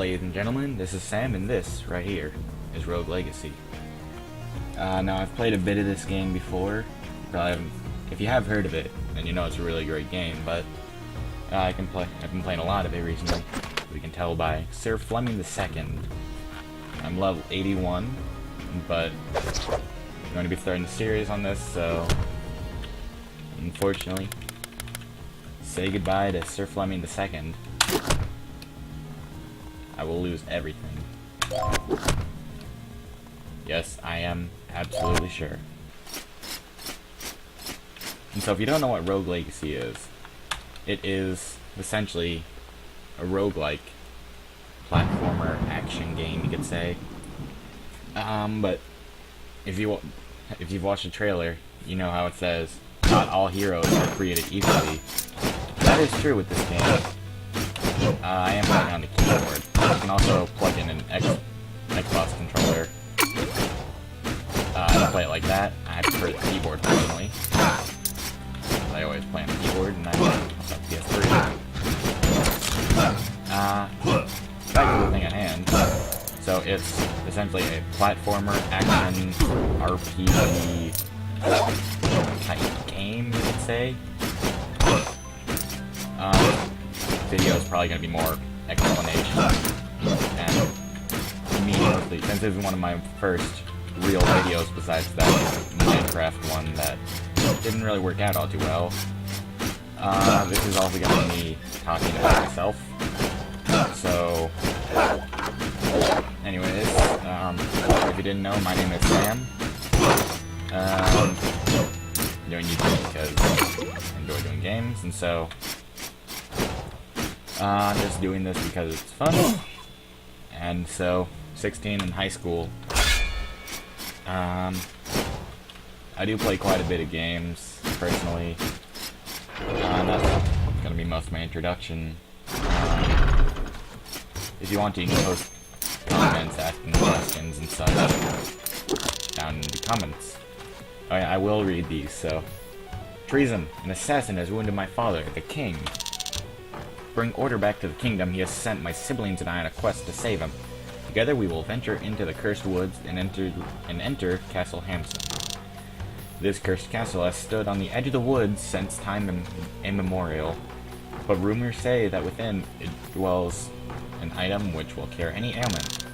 ladies and gentlemen, this is Sam, and this, right here, is Rogue Legacy. Now, I've played a bit of this game before. If you have heard of it, then you know it's a really great game, but I've been playing a lot of it recently. We can tell by Sir Fleming II. I'm level 81, but I'm going to be starting the series on this, so unfortunately, say goodbye to Sir Fleming II. I will lose everything. Yes, I am absolutely sure. And so if you don't know what Rogue Legacy is, it is essentially a roguelike platformer action game, you could say. But if you've watched the trailer, you know how it says, not all heroes are created equally. That is true with this game. I am playing on the keyboard. You can also plug in an Xbox controller. I play it like that. I prefer the keyboard personally. I always play on the keyboard, and I also have PS3. Back to the thing at hand. So it's essentially a platformer action RPG type game, you could say. Video is probably going to be more explanation, and me mostly, since this is one of my first real videos besides that Minecraft one that didn't really work out all too well. This is also going to be me talking about myself. So, anyways, if you didn't know, my name is Sam. I'm doing YouTube because I enjoy doing games, and so I'm just doing this because it's fun. And so, 16 in high school. I do play quite a bit of games, personally. That's going to be most of my introduction. If you want to, you can post comments, asking questions and such down in the comments. Oh yeah, I will read these, so. Treason. An assassin has wounded my father, the king. Bring order back to the kingdom. He has sent my siblings and I on a quest to save him. Together we will venture into the cursed woods and enter Castle Hamson. This cursed castle has stood on the edge of the woods since time immemorial, but rumors say that within it dwells an item which will cure any ailment.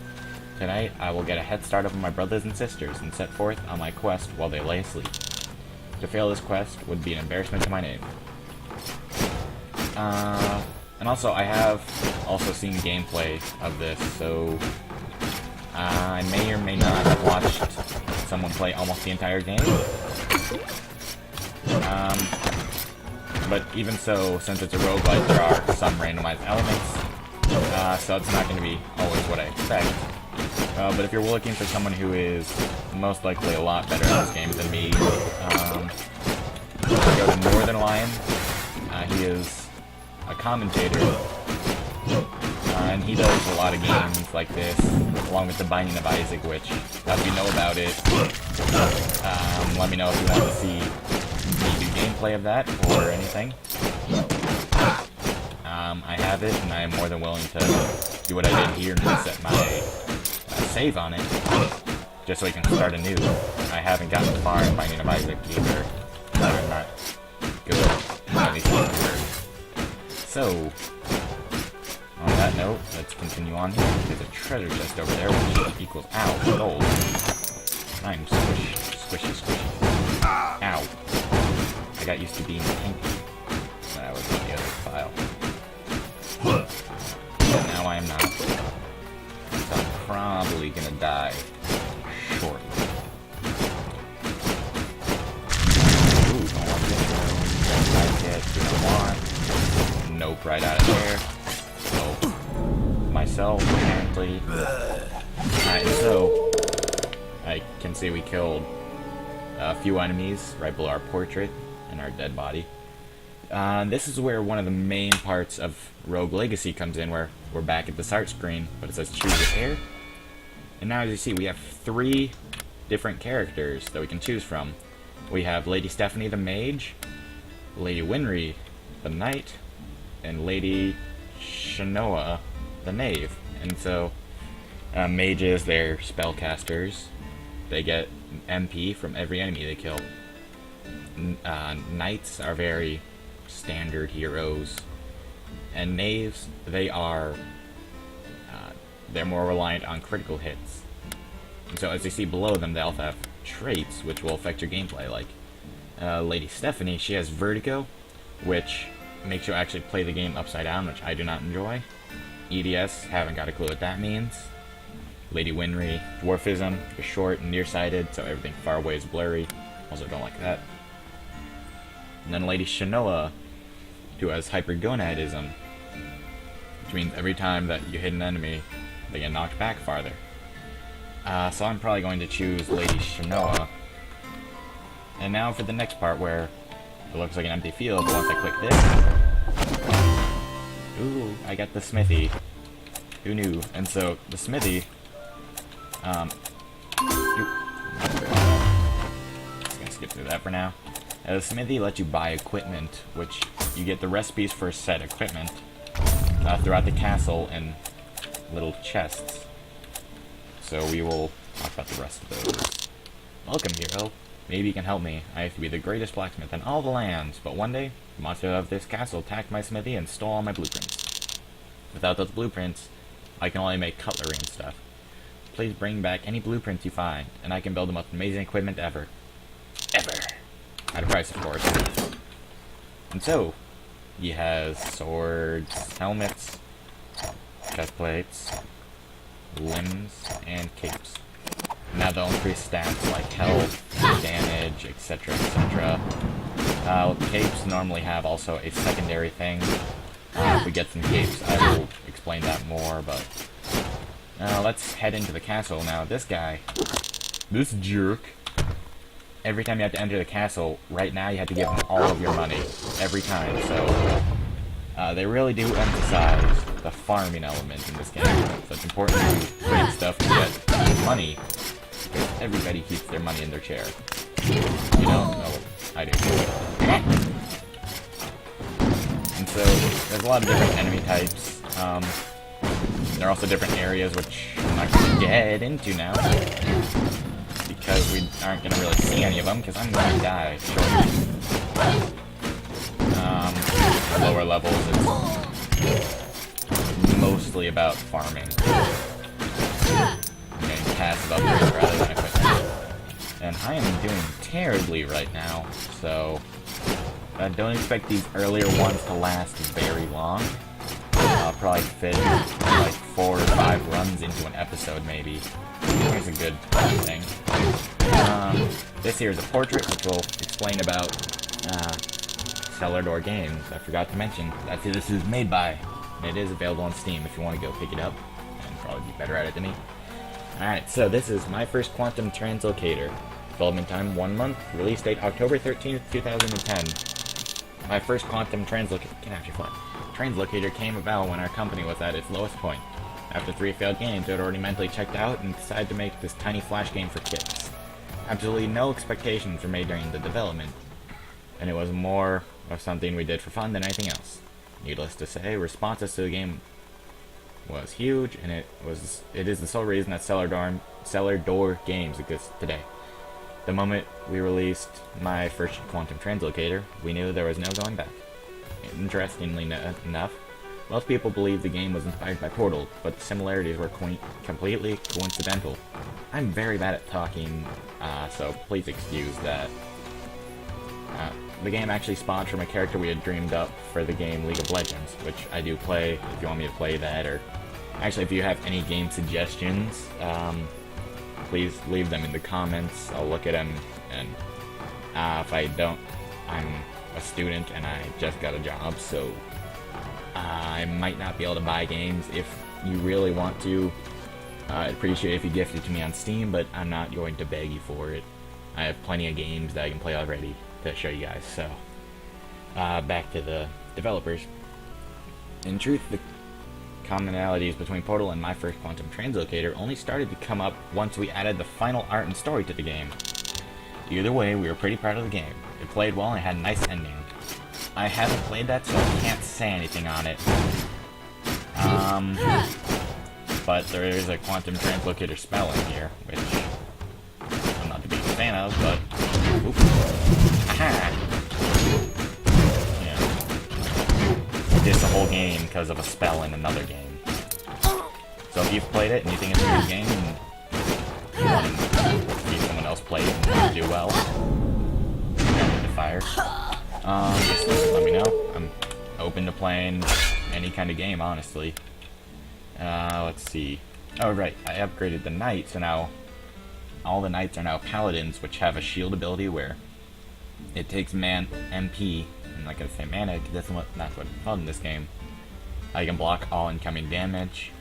Tonight I will get a head start over my brothers and sisters and set forth on my quest while they lay asleep. To fail this quest would be an embarrassment to my name. And also, I have also seen gameplay of this, so I may or may not have watched someone play almost the entire game. But even so, since it's a roguelike, there are some randomized elements, so it's not going to be always what I expect. But if you're looking for someone who is most likely a lot better at this game than me, go to Northern Lion. He is a commentator, and he does a lot of games like this, along with The Binding of Isaac, which, if you know about it, let me know if you want to see me do gameplay of that, or anything. I have it, and I am more than willing to do what I did here and reset my save on it, just so we can start anew. I haven't gotten far in Binding of Isaac either, I'm not good at anything. So, on that note, let's continue on here. There's a treasure chest over there, which equals, ow, gold. I'm squishy. Ow. I got used to being pinky. That was on the other file. But now I am not. So I'm probably gonna die shortly. Ooh, don't want this one. Don't like it. Don't want. Nope, right out of there. Nope. Myself, apparently. Alright, so I can see we killed a few enemies right below our portrait and our dead body. This is where one of the main parts of Rogue Legacy comes in, where we're back at the start screen, but it says choose your hair. And now as you see, we have 3 different characters that we can choose from. We have Lady Stephanie the Mage, Lady Winry the Knight, and Lady Shanoa the Knave. And so, mages, they're spellcasters. They get MP from every enemy they kill. Knights are very standard heroes. And knaves, they're more reliant on critical hits. And so as you see below them, they also have traits which will affect your gameplay, like Lady Stephanie, she has vertigo, which makes you actually play the game upside down, which I do not enjoy. EDS, haven't got a clue what that means. Lady Winry, dwarfism, you're short and nearsighted, so everything far away is blurry. Also don't like that. And then Lady Shanoa, who has hypergonadism, which means every time that you hit an enemy, they get knocked back farther. So I'm probably going to choose Lady Shanoa. And now for the next part where it looks like an empty field, but once I click this... Ooh, I got the smithy. Who knew? And so, the smithy... Just gonna skip through that for now. The smithy lets you buy equipment, which you get the recipes for said equipment throughout the castle in little chests. So we will talk about the rest of those. Welcome, hero. Maybe you can help me. I used to be the greatest blacksmith in all the lands, but one day, the monster of this castle attacked my smithy and stole all my blueprints. Without those blueprints, I can only make cutlery and stuff. Please bring back any blueprints you find, and I can build the most amazing equipment ever. Ever! At a price, of course. And so, he has swords, helmets, chest plates, limbs, and capes. Now they'll increase stats like health, damage, etc., etc. Capes normally have also a secondary thing. If we get some capes, I will explain that more, but... let's head into the castle. Now, this guy, this jerk, every time you have to enter the castle, right now you have to give him all of your money. Every time, so... they really do emphasize the farming element in this game. So it's important to trade stuff to get money. Everybody keeps their money in their chair. You know? No, I do. And so, there's a lot of different enemy types. There are also different areas, which I'm not going to get into now. Because we aren't going to really see any of them, because I'm going to die shortly. Lower levels, it's mostly about farming. Getting passive upgrades rather than equipment. And I am doing terribly right now, so don't expect these earlier ones to last very long. I'll probably fit like 4 or 5 runs into an episode, maybe. Here's a good thing. This here is a portrait, which will explain about Cellar Door Games. I forgot to mention, that's who this is made by. And it is available on Steam if you want to go pick it up. And probably be better at it than me. Alright, so this is my first quantum translocator. Development time 1 month. Release date October 13th, 2010. My first quantum translocator came about when our company was at its lowest point. After 3 failed games, it had already mentally checked out and decided to make this tiny flash game for kids. Absolutely no expectations were made during the development, and it was more of something we did for fun than anything else. Needless to say, responses to the game was huge, and it is the sole reason that Cellar Door Games exists today. The moment we released my first quantum translocator, we knew there was no going back. Interestingly enough, most people believe the game was inspired by Portal, but the similarities were completely coincidental. I'm very bad at talking, so please excuse that. The game actually spawned from a character we had dreamed up for the game League of Legends, which I do play if you want me to play that, or actually if you have any game suggestions, please leave them in the comments. I'll look at them, and if I don't, I'm a student and I just got a job, so I might not be able to buy games. If you really want to, I'd appreciate if you gift it to me on Steam, but I'm not going to beg you for it. I have plenty of games that I can play already to show you guys, so back to the developers. In truth, the commonalities between Portal and my first quantum translocator only started to come up once we added the final art and story to the game. Either way, we were pretty proud of the game. It played well and had a nice ending. I haven't played that, so I can't say anything on it. but there is a quantum translocator spell in here, which I'm not the biggest fan of, but... Oops. Aha! Yeah. I did the whole game because of a spell in another game. So if you've played it and you think it's a good game, and you want to see someone else play it and do well, jump into fire. Just let me know. I'm open to playing any kind of game, honestly. Let's see. Oh, right. I upgraded the knight, so now all the knights are now paladins, which have a shield ability where it takes MP. I'm not gonna say mana, because that's not what's fun in this game. I can block all incoming damage,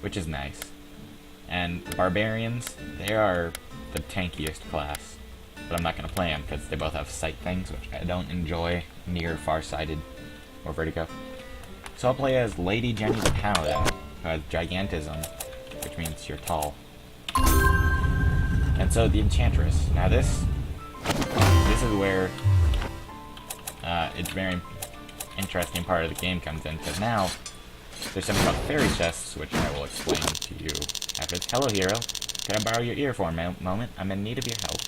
which is nice. And the barbarians, they are the tankiest class, but I'm not gonna play them because they both have sight things, which I don't enjoy near farsighted or vertigo. So I'll play as Lady Jenny the Paladin, who has gigantism, which means you're tall. And so the Enchantress. Now this is where it's very interesting part of the game comes in, because now there's something about fairy chests, which I will explain to you after this. Hello, hero. Can I borrow your ear for a moment? I'm in need of your help.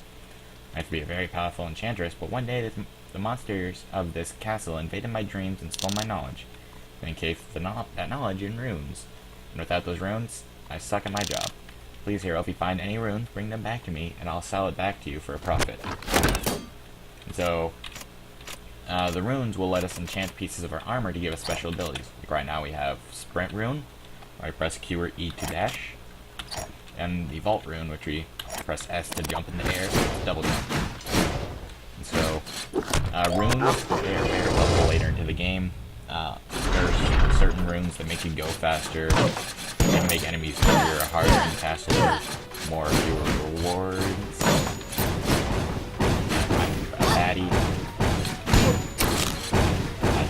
I have to be a very powerful enchantress, but one day the monsters of this castle invaded my dreams and stole my knowledge. They encased that knowledge in runes. And without those runes, I suck at my job. Please, hero, if you find any runes, bring them back to me, and I'll sell it back to you for a profit. So, the runes will let us enchant pieces of our armor to give us special abilities. Like right now we have Sprint rune, where I press Q or E to dash, and the Vault rune, which we press S to jump in the air, so it's double jump. And so, runes, they're very helpful later into the game. There's certain runes that make you go faster, and make enemies easier or harder in the castle, more fewer rewards. A baddie.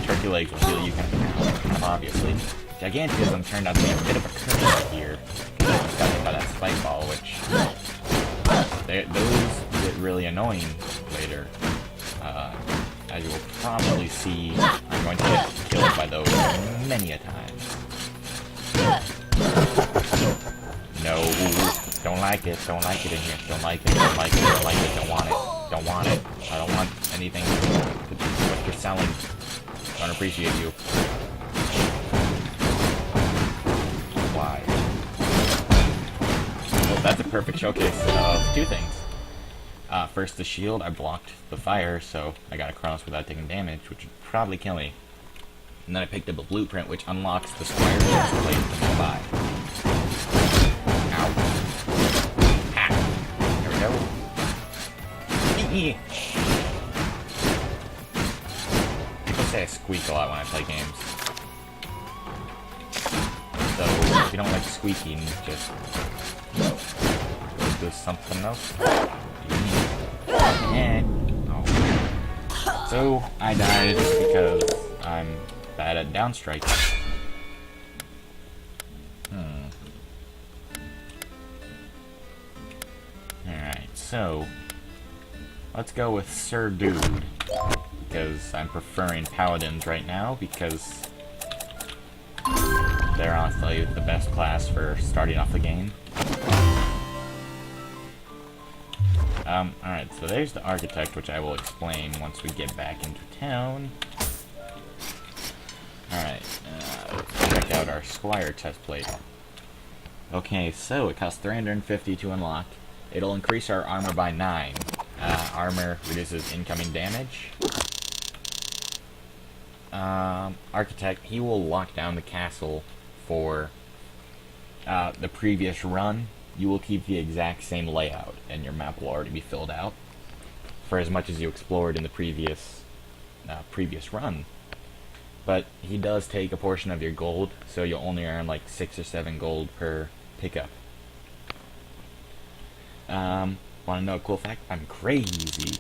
Turkey legs will heal you kind of obviously. Gigantism turned out to be a bit of a curse here, because I was got hit by that spike ball, which those get really annoying later. As you will probably see, I'm going to get killed by those many a time. No, don't like it in here, don't like it, don't want it, I don't want anything to what you're selling, don't appreciate you. Why? Well, that's a perfect showcase of two things. First, the shield, I blocked the fire, so I got across without taking damage, which would probably kill me. And then I picked up a blueprint, which unlocks the squire chest plate to nearby. Ow. Ha! There we go. People say I squeak a lot when I play games. So, if you don't like squeaking, just go do something else. Oh. So, I died because I'm bad at downstrike. Alright, so let's go with Sir Dude, because I'm preferring paladins right now, because they're honestly the best class for starting off the game. Alright, so there's the architect, which I will explain once we get back into town. Alright, let's check out our Squire chest plate. Okay, so it costs 350 to unlock. It'll increase our armor by 9. Armor reduces incoming damage. Architect, he will lock down the castle for the previous run. You will keep the exact same layout, and your map will already be filled out for as much as you explored in the previous run. But he does take a portion of your gold, so you'll only earn like 6 or 7 gold per pickup. Want to know a cool fact? I'm crazy.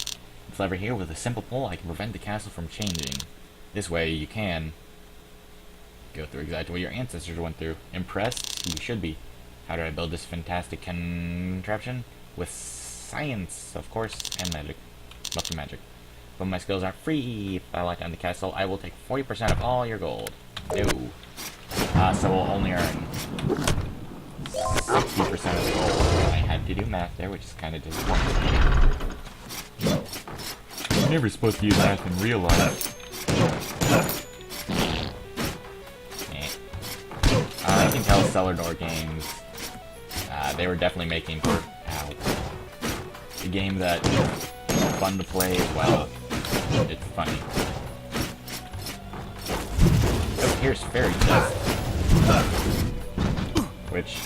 It's lever here with a simple pull, I can prevent the castle from changing. This way you can go through exactly what your ancestors went through. Impressed? You should be. How did I build this fantastic contraption? With science, of course, and magic. Lots of magic. But my skills are free. If I lock down the castle, I will take 40% of all your gold. No. So we'll only earn 60% of the gold. I had to do math there, which is kind of disappointing. You're never supposed to use math in real life. I can tell Cellar Door Games, they were definitely making for a game that is fun to play as well. It's funny. Oh, here's Fairy Chest. Which,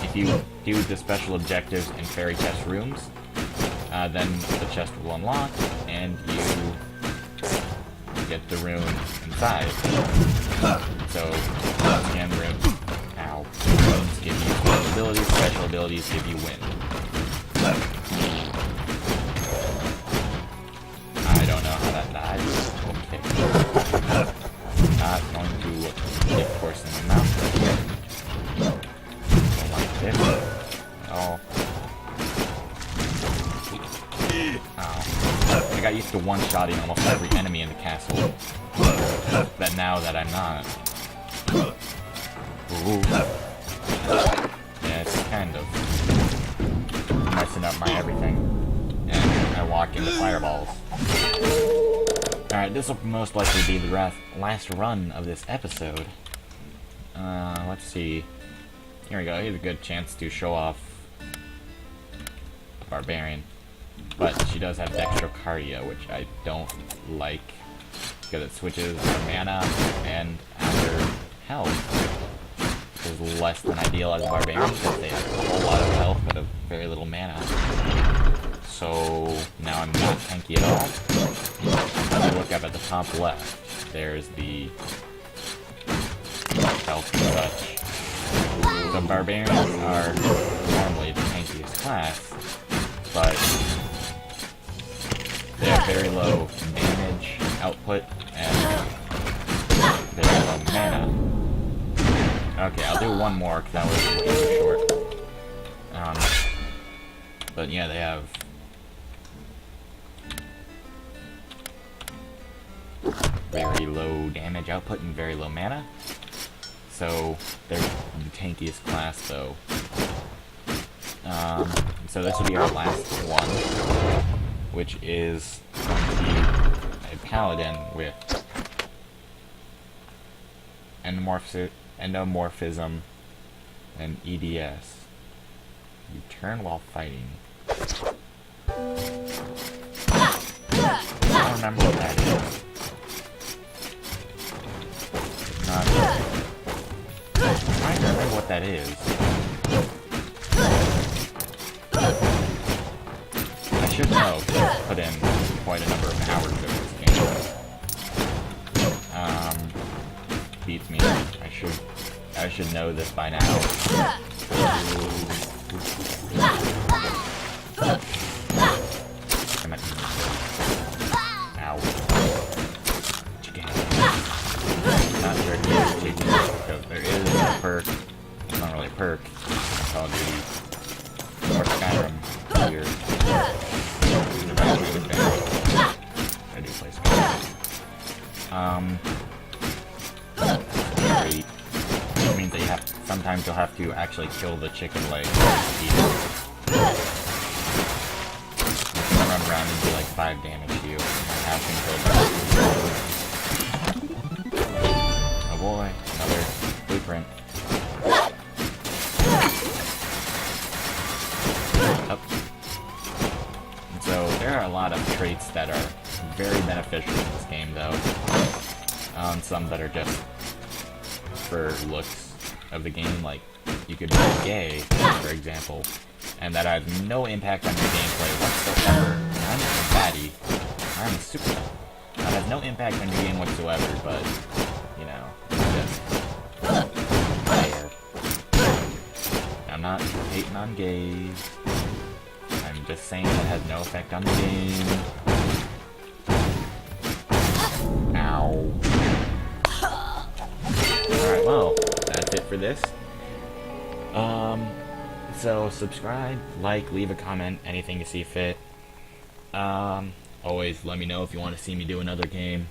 if you do the special objectives in Fairy Chest rooms, then the chest will unlock, and you get the rune inside. So, scan rune. Ow. Runes give you special abilities give you wind. I don't know how that dies. Okay. Not going to get force in the mouth. Don't like this. Oh. Ow. I got used to one-shotting almost every enemy in the castle. But now that I'm not. Ooh. Yeah, it's kind of messing up my everything. And I walk into fireballs. Alright, this will most likely be the last run of this episode. Let's see. Here we go. Here's a good chance to show off the Barbarian. But she does have Dextrocardia, which I don't like, because it switches her mana and her health is less than ideal as a Barbarian, because they have a whole lot of health but a very little mana. So now I'm not tanky at all. If you look up at the top left, there's the health and such. The Barbarians are normally the tankiest class, but they have very low damage output and very low mana. Okay, I'll do one more because that was too short. But yeah, they have very low damage output and very low mana. So they're the tankiest class, though. So this will be our last one, which is going to be a paladin with endomorphism and EDS. You turn while fighting. I don't remember what that is. I'm trying to remember what that is. I should know, because I've put in quite a number of hours of this game. Beats me. I should know this by now. Ow. Not sure if it's cheating, because there is a perk. It's not really a perk. Call of Duty or Skyrim here. I do play Skyrim. Great. It means that sometimes you'll have to actually kill the chicken leg to eat it. You can run around and do like 5 damage to you. I have been killed. Oh boy, another blueprint. Up. And so there are a lot of traits that are very beneficial in this game, though. Some that are just for looks of the game, like you could be gay, for example, and that has no impact on your gameplay whatsoever. I'm a baddie. I'm a super. That has no impact on your game whatsoever, but, you know, it's just there. I'm not hating on gays. I'm just saying it has no effect on the game. Ow. Alright, well, that's it for this. So subscribe, like, leave a comment, anything you see fit. Always let me know if you want to see me do another game.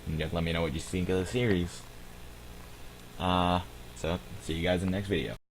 And just let me know what you think of the series. So, see you guys in the next video.